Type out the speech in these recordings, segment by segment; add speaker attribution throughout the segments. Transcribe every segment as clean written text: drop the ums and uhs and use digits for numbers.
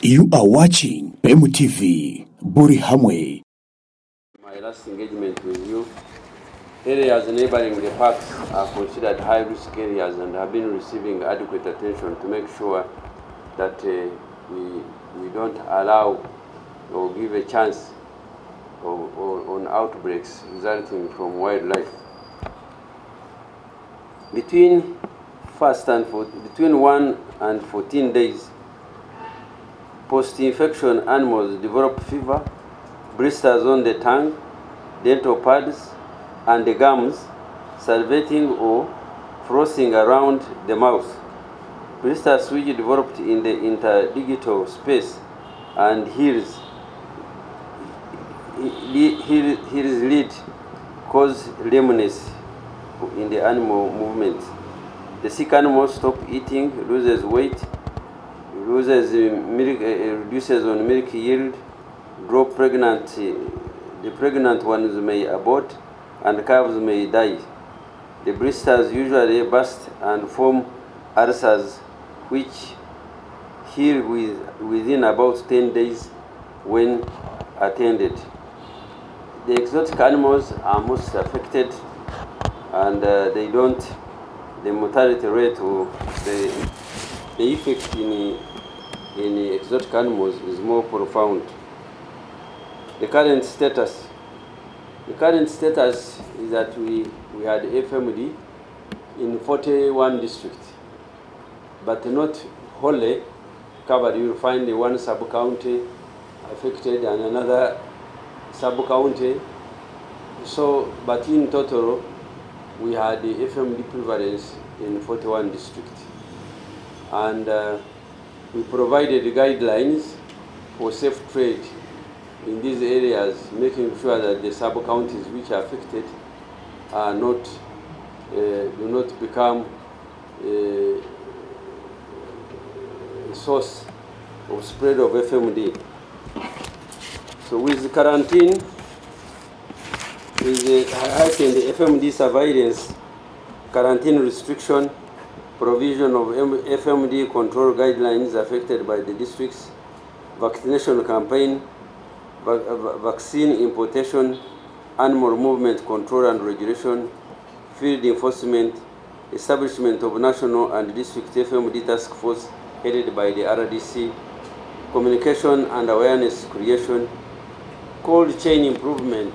Speaker 1: You are watching PEMU TV, Buri Hamwe.
Speaker 2: My last engagement with you, areas neighboring the parks are considered high-risk areas and have been receiving adequate attention to make sure that we don't allow or give a chance on outbreaks resulting from wildlife. Between 1 and 14 days, post-infection animals develop fever, blisters on the tongue, dental pads, and the gums, salivating or frothing around the mouth. Blisters which developed in the interdigital space and heels lead cause lameness in the animal movement. The sick animal stop eating, loses weight, reduces on milk yield, drop pregnant. The pregnant ones may abort, and calves may die. The blisters usually burst and form ulcers, which heal within about 10 days when attended. The exotic animals are most affected, and the mortality rate or the effect in exotic animals is more profound. The current status is that we had FMD in 41 districts, but not wholly covered. You will find one sub-county affected and another sub-county. So, but in total, we had the FMD prevalence in 41 districts. And we provided guidelines for safe trade in these areas, making sure that the sub-counties which are affected are not, do not become a source of spread of FMD. So with the quarantine, with the heightened FMD surveillance, quarantine restriction, provision of FMD control guidelines affected by the districts, vaccination campaign, vaccine importation, animal movement control and regulation, field enforcement, establishment of national and district FMD task force headed by the RDC, communication and awareness creation, cold chain improvement.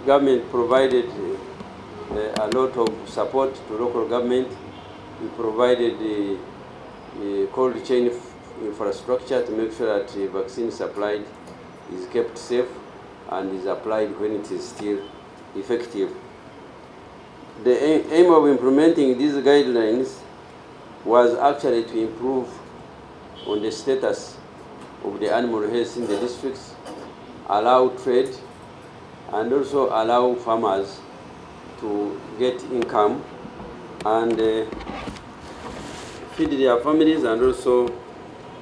Speaker 2: Government provided a lot of support to local government. We provided the cold chain infrastructure to make sure that the vaccine supplied is kept safe and is applied when it is still effective. The aim of implementing these guidelines was actually to improve on the status of the animal health in the districts, allow trade, and also allow farmers to get income and feed their families and also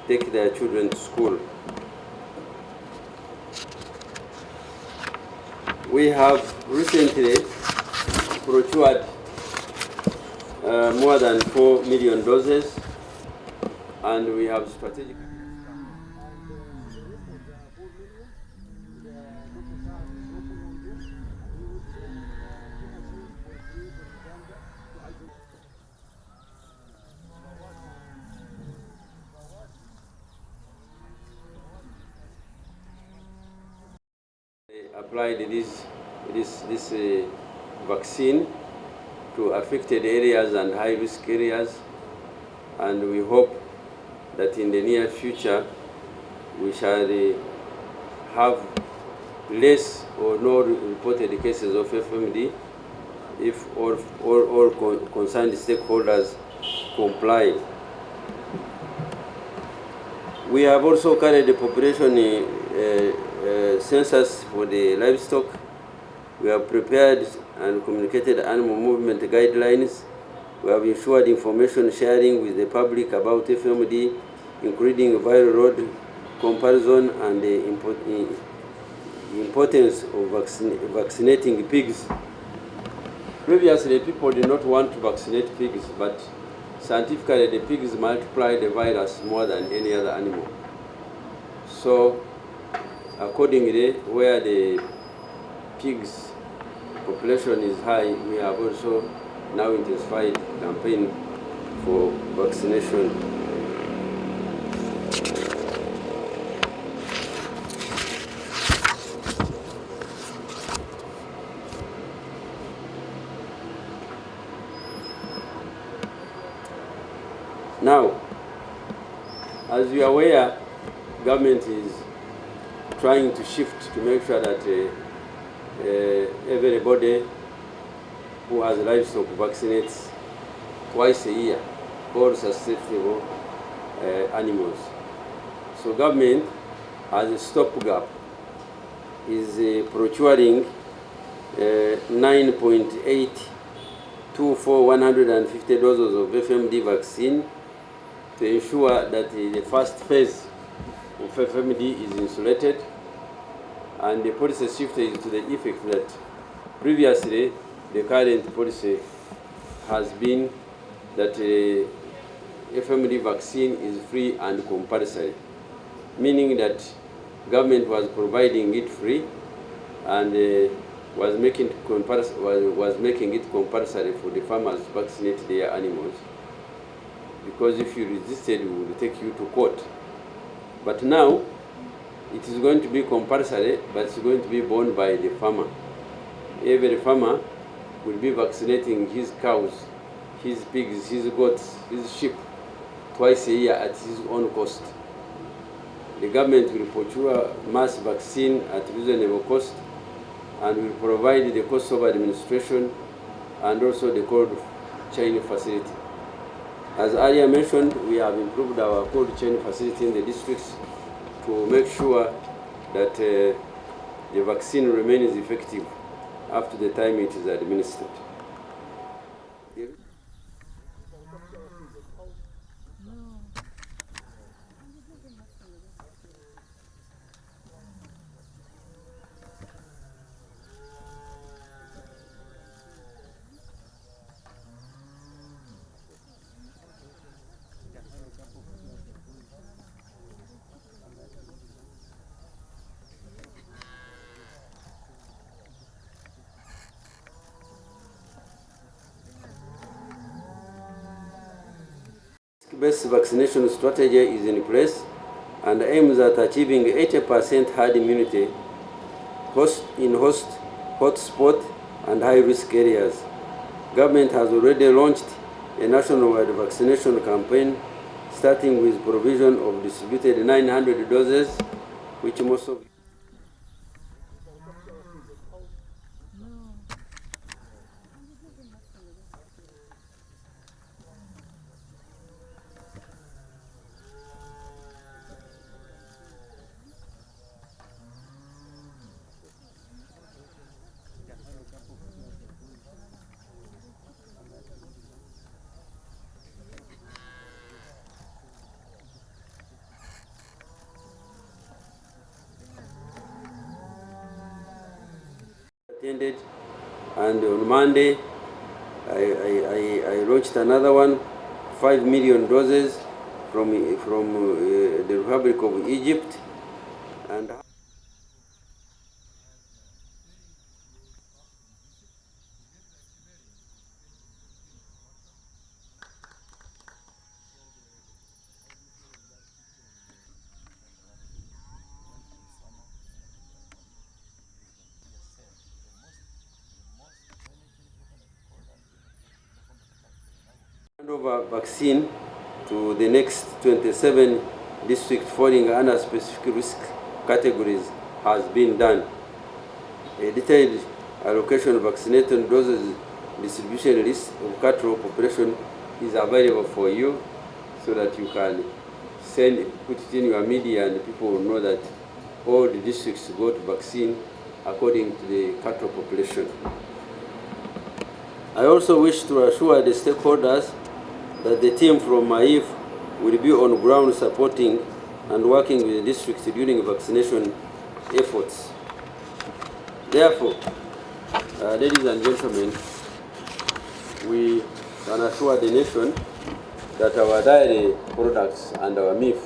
Speaker 2: take their children to school. We have recently procured more than 4 million doses, and we have strategic. Applied this vaccine to affected areas and high-risk areas, and we hope that in the near future we shall have less or no reported cases of FMD if all concerned stakeholders comply. We have also carried the population census for the livestock. We have prepared and communicated animal movement guidelines. We have ensured information sharing with the public about FMD, including viral load comparison and the importance of vaccinating pigs. Previously, people did not want to vaccinate pigs, but scientifically, the pigs multiply the virus more than any other animal. So accordingly, where the pigs population is high, we have also now intensified campaign for vaccination. Now, as you are aware, government is trying to shift to make sure that everybody who has livestock vaccinates twice a year, all susceptible animals. So government, as a stopgap, is procuring 9.824,150 doses of FMD vaccine to ensure that the first phase of FMD is insulated, and the policy shift is to the effect that previously the current policy has been that FMD vaccine is free and compulsory, meaning that government was providing it free and was making it compulsory for the farmers to vaccinate their animals, because if you resisted, we will take you to court. But now it is going to be compulsory, but it's going to be borne by the farmer. Every farmer will be vaccinating his cows, his pigs, his goats, his sheep twice a year at his own cost. The government will procure mass vaccine at reasonable cost and will provide the cost of administration and also the cold chain facility. As earlier mentioned, we have improved our cold chain facility in the districts to make sure that the vaccine remains effective after the time it is administered. Best vaccination strategy is in place and aims at achieving 80% herd immunity in host, hotspot, and high-risk areas. Government has already launched a nationwide vaccination campaign, starting with provision of distributed 900 doses, which most of attended, and on Monday I launched another one, 5 million doses from the Republic of Egypt, and hand over vaccine to the next 27 districts falling under specific risk categories has been done. A detailed allocation of vaccinated doses distribution list of cattle population is available for you so that you can put it in your media and people will know that all the districts got vaccine according to the cattle population. I also wish to assure the stakeholders that the team from MAIF will be on ground supporting and working with the districts during vaccination efforts. Therefore, ladies and gentlemen, we can assure the nation that our dairy products and our meat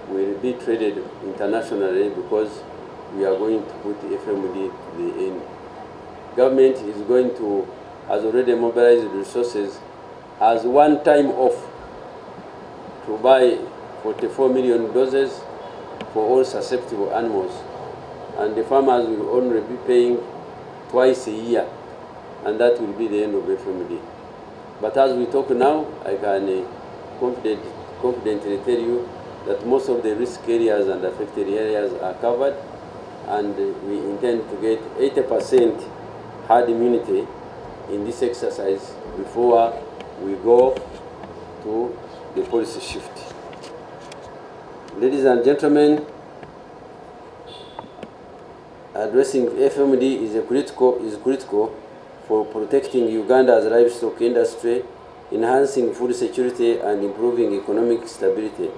Speaker 2: will be traded internationally, because we are going to put FMD to the end. Government is going to, has already mobilized resources as one-time off to buy 44 million doses for all susceptible animals, and the farmers will only be paying twice a year, and that will be the end of FMD. But as we talk now, I can confidently tell you that most of the risk areas and affected areas are covered, and we intend to get 80% herd immunity in this exercise before we go to the policy shift. Ladies and gentlemen, addressing FMD is critical for protecting Uganda's livestock industry, enhancing food security, and improving economic stability.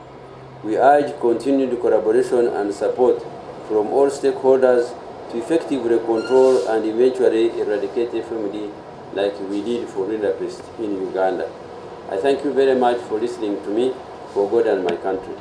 Speaker 2: We urge continued collaboration and support from all stakeholders to effectively control and eventually eradicate FMD like we did for rinderpest in Uganda. I thank you very much for listening to me, for God and my country.